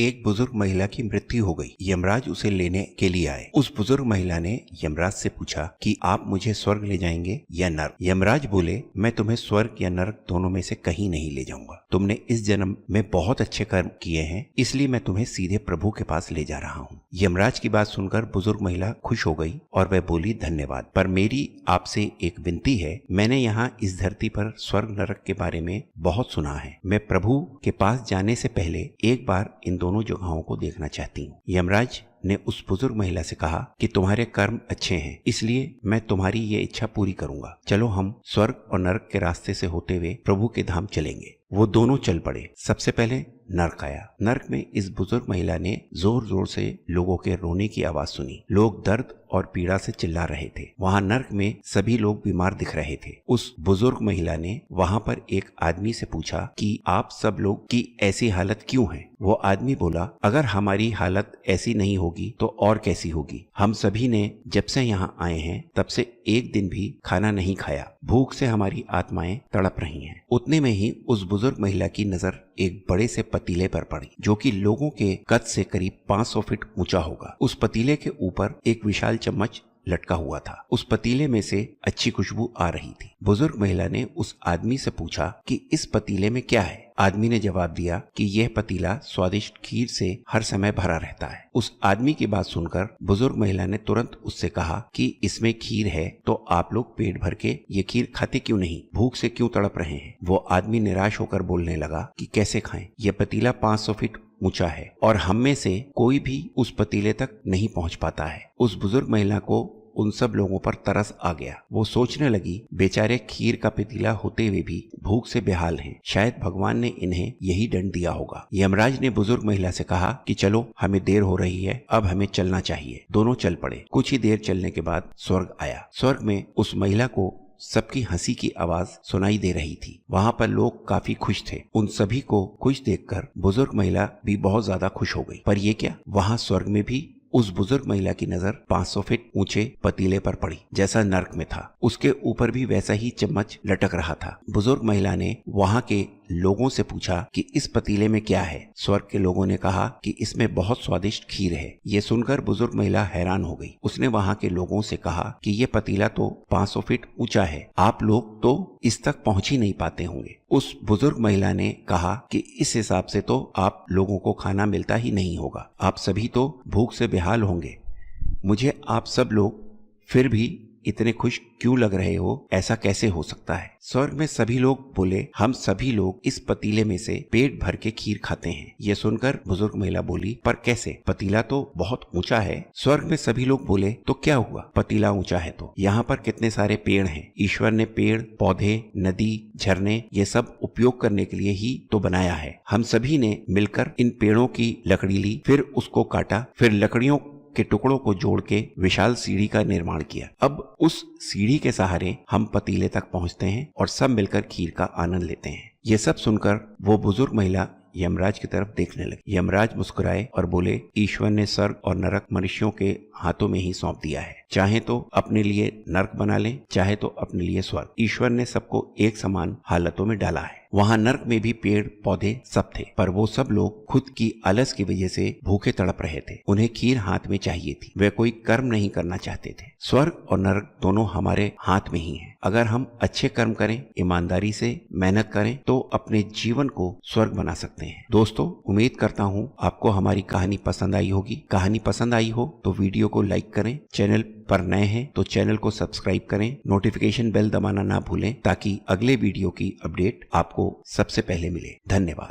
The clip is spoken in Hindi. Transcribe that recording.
एक बुजुर्ग महिला की मृत्यु हो गई। यमराज उसे लेने के लिए आए। उस बुजुर्ग महिला ने यमराज से पूछा कि आप मुझे स्वर्ग ले जाएंगे या नर्क। यमराज बोले, मैं तुम्हें स्वर्ग या नर्क दोनों में से कहीं नहीं ले जाऊंगा। तुमने इस जन्म में बहुत अच्छे कर्म किए हैं, इसलिए मैं तुम्हें सीधे प्रभु के पास ले जा रहा हूँ। यमराज की बात सुनकर बुजुर्ग महिला खुश हो गई और वह बोली, धन्यवाद, पर मेरी आपसे एक विनती है। मैंने यहाँ इस धरती पर स्वर्ग नरक के बारे में बहुत सुना है। मैं प्रभु के पास जाने से पहले एक बार इन दोनों जगहों को देखना चाहती हूँ। यमराज ने उस बुजुर्ग महिला से कहा कि तुम्हारे कर्म अच्छे हैं, इसलिए मैं तुम्हारी ये इच्छा पूरी करूंगा। चलो हम स्वर्ग और नरक के रास्ते से होते हुए प्रभु के धाम चलेंगे। वो दोनों चल पड़े। सबसे पहले नर्क आया। नर्क में इस बुजुर्ग महिला ने जोर जोर से लोगों के रोने की आवाज सुनी। लोग दर्द और पीड़ा से चिल्ला रहे थे। वहाँ नर्क में सभी लोग बीमार दिख रहे थे। उस बुजुर्ग महिला ने वहाँ पर एक आदमी से पूछा कि आप सब लोग की ऐसी हालत क्यों है? वो आदमी बोला, अगर हमारी हालत ऐसी नहीं होगी तो और कैसी होगी? हम सभी ने जब से यहाँ आए हैं तब से एक दिन भी खाना नहीं खाया। भूख से हमारी आत्माएं तड़प रही हैं। उतने में ही उस बुजुर्ग महिला की नजर एक बड़े से पतीले पर पड़ी, जो कि लोगों के कद से करीब 500 फीट ऊंचा होगा। उस पतीले के ऊपर एक विशाल चम्मच लटका हुआ था। उस पतीले में से अच्छी खुशबू आ रही थी। बुजुर्ग महिला ने उस आदमी से पूछा कि इस पतीले में क्या है? आदमी ने जवाब दिया कि यह पतीला स्वादिष्ट खीर से हर समय भरा रहता है। उस आदमी की बात सुनकर बुजुर्ग महिला ने तुरंत उससे कहा कि इसमें खीर है तो आप लोग पेट भर के ये खीर खाते क्यों नहीं? भूख से क्यों तड़प रहे हैं? वो आदमी निराश होकर बोलने लगा कि कैसे खाएं? यह पतीला 500 फीट ऊंचा है और हम में से कोई भी उस पतीले तक नहीं पहुंच पाता है। उस बुजुर्ग महिला को उन सब लोगों पर तरस आ गया। वो सोचने लगी, बेचारे खीर का पतीला होते हुए भी भूख से बेहाल हैं। शायद भगवान ने इन्हें यही दंड दिया होगा। यमराज ने बुजुर्ग महिला से कहा कि चलो, हमें देर हो रही है, अब हमें चलना चाहिए। दोनों चल पड़े। कुछ ही देर चलने के बाद स्वर्ग आया। स्वर्ग में उस महिला को सबकी हंसी की आवाज सुनाई दे रही थी। वहाँ पर लोग काफी खुश थे। उन सभी को खुश देखकर बुजुर्ग महिला भी बहुत ज्यादा खुश हो गई। पर ये क्या, वहाँ स्वर्ग में भी उस बुजुर्ग महिला की नजर 500 फीट ऊंचे पतीले पर पड़ी, जैसा नर्क में था। उसके ऊपर भी वैसा ही चम्मच लटक रहा था। बुजुर्ग महिला ने वहाँ के लोगों से पूछा कि इस पतीले में क्या है? स्वर्ग के लोगों ने कहा कि इसमें बहुत स्वादिष्ट खीर है। ये सुनकर बुजुर्ग महिला हैरान हो गई। उसने वहाँ के लोगों से कहा कि ये पतीला तो 500 फीट ऊंचा है, आप लोग तो इस तक पहुंच ही नहीं पाते होंगे। उस बुजुर्ग महिला ने कहा कि इस हिसाब से तो आप लोगों को खाना मिलता ही नहीं होगा। आप सभी तो भूख से बेहाल होंगे। मुझे आप सब लोग फिर भी इतने खुश क्यों लग रहे हो? ऐसा कैसे हो सकता है? स्वर्ग में सभी लोग बोले, हम सभी लोग इस पतीले में से पेट भर के खीर खाते हैं। ये सुनकर बुजुर्ग महिला बोली, पर कैसे? पतीला तो बहुत ऊंचा है। स्वर्ग में सभी लोग बोले, तो क्या हुआ? पतीला ऊंचा है तो यहाँ पर कितने सारे पेड़ हैं। ईश्वर ने पेड़, पौधे, नदी, झरने ये सब उपयोग करने के लिए ही तो बनाया है। हम सभी ने मिलकर इन पेड़ों की लकड़ी ली, फिर उसको काटा, फिर लकड़ियों के टुकड़ों को जोड़ के विशाल सीढ़ी का निर्माण किया। अब उस सीढ़ी के सहारे हम पतीले तक पहुंचते हैं और सब मिलकर खीर का आनंद लेते हैं। ये सब सुनकर वो बुजुर्ग महिला यमराज की तरफ देखने लगी। यमराज मुस्कुराए और बोले, ईश्वर ने स्वर्ग और नरक मनुष्यों के हाथों में ही सौंप दिया है। चाहे तो अपने लिए नरक बना लें, चाहे तो अपने लिए स्वर्ग। ईश्वर ने सबको एक समान हालतों में डाला है। वहाँ नर्क में भी पेड़ पौधे सब थे, पर वो सब लोग खुद की आलस की वजह से भूखे तड़प रहे थे। उन्हें खीर हाथ में चाहिए थी। वे कोई कर्म नहीं करना चाहते थे। स्वर्ग और नरक दोनों हमारे हाथ में ही हैं। अगर हम अच्छे कर्म करें, ईमानदारी से मेहनत करें, तो अपने जीवन को स्वर्ग बना सकते हैं। दोस्तों, उम्मीद करता हूँ आपको हमारी कहानी पसंद आई होगी। कहानी पसंद आई हो तो वीडियो को लाइक करें। चैनल पर नए हैं तो चैनल को सब्सक्राइब करें। नोटिफिकेशन बेल दबाना ना भूलें ताकि अगले वीडियो की अपडेट आपको सबसे पहले मिले। धन्यवाद।